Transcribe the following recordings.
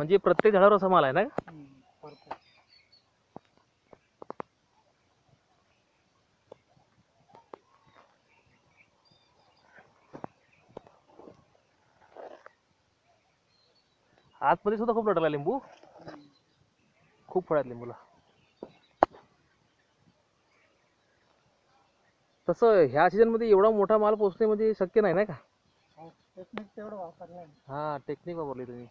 म्हणजे प्रत्येक झाडावर असा माल आहे ना? परफेक्ट. आतमध्ये सुद्धा खूप लढला लिंबू, खूप फळ आहेत लिंबूला. तसं ह्या सीझन मध्ये एवढा मोठा माल पोहोचणे म्हणजे शक्य नाही ना का? टेक्निक तेवढं वापरलं. हा, टेक्निक वापरली तुम्ही.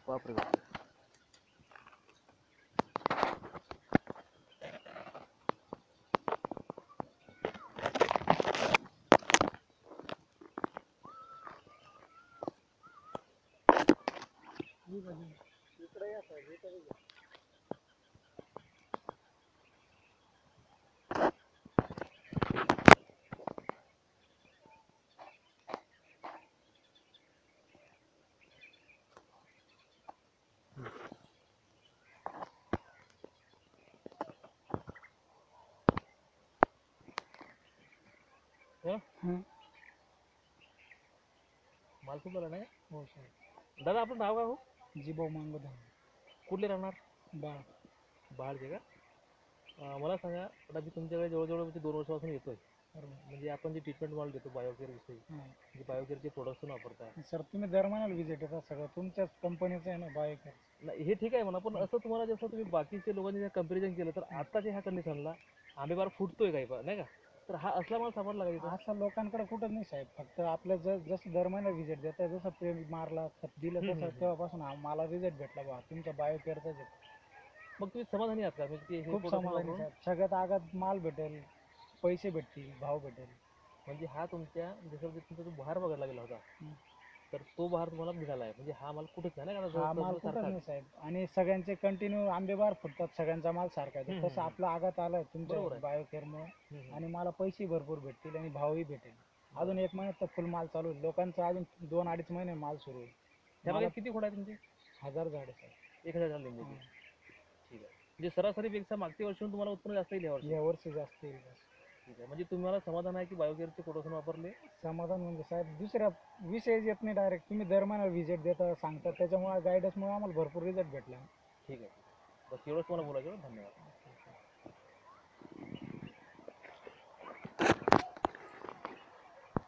बापरे बापरे. इकडे या साहेब, इकडे या. माल खूप आला नाही. हो सर. दादा आपलं नाव काय हो? जिबो मांगो धान. कुठले राहणार? बाळ. बाळचे का? मला सांगा, आता मी तुमच्याकडे जवळजवळ म्हणजे 2 वर्षापासून येतोय. म्हणजे आपण जे ट्रीटमेंट माल देतो बायोकेअर विषयी, जे बायोकेअरचे प्रोडक्ट्स वापरताय. सर तुम्ही दर महिन्याला विजिट येतात, सगळं तुमच्याच कंपनीचं आहे ना बायोकेअर. नाही हे ठीक आहे म्हणा, पण असं तुम्हाला जसं तुम्ही बाकीचे लोकांनी कंपॅरिझन केलं तर आताच्या ह्या कंडिशनला आंबेबार फुटतोय काही नाही का? तर हा असला मला सापडला का? असं लोकांकडे कुठंच नाही साहेब. फक्त आपलं जसं दर महिन्याला विजिट देतात, जसं प्रेम मारला खत दिलं तसं तेव्हापासून मला रिझल्ट भेटला बा तुमच्या बायोकेअरचाच आहे. मग तुम्ही समाधानी आहात का? म्हणजे खूप समाधानी साहेब. सगळ्यात आगात माल भेटेल, पैसे भेटतील, भाव भेटेल. म्हणजे हा तुमच्या जसं तुमचा जो बहार बघायला गेला होता, तर तो बहार तुम्हाला मिळाला आहे. म्हणजे हा माल कुठेच नाही ना? हा माल कुठंच नाही साहेब. आणि सगळ्यांचे कंटिन्यू आंबेबार फुटतात, सगळ्यांचा माल सारखा आहे. तसं आपला आगात आलाय तुमच्या बायोकेअरमुळे. आणि मला पैसे भरपूर भेटतील आणि भावही भेटेल. अजून 1 महिन्यात तर फुल माल चालू आहे. लोकांचा अजून 2-2.5 महिने माल सुरू आहे. त्यामध्ये किती खोड आहे तुमचे? 1000 झाडे साहेब. 1000 झाड लिंबू. ठीक आहे. म्हणजे सरासरीपेक्षा मागच्या वर्षी तुम्हाला उत्पन्न जास्त येईल यावर्षी? यावर्षी जास्त येईल. ठीक आहे. म्हणजे तुम्हाला समाधान आहे की बायोकेअरचे प्रोडक्ट वापरले? समाधान म्हणजे साहेब दुसऱ्या विषयच येत नाही डायरेक्ट. तुम्ही दर महिन्याला व्हिजिट देता, सांगता, त्याच्यामुळे गायडन्समुळे आम्हाला भरपूर रिझल्ट भेटला. ठीक आहे. बस एवढंच मला बोलायचं. धन्यवाद.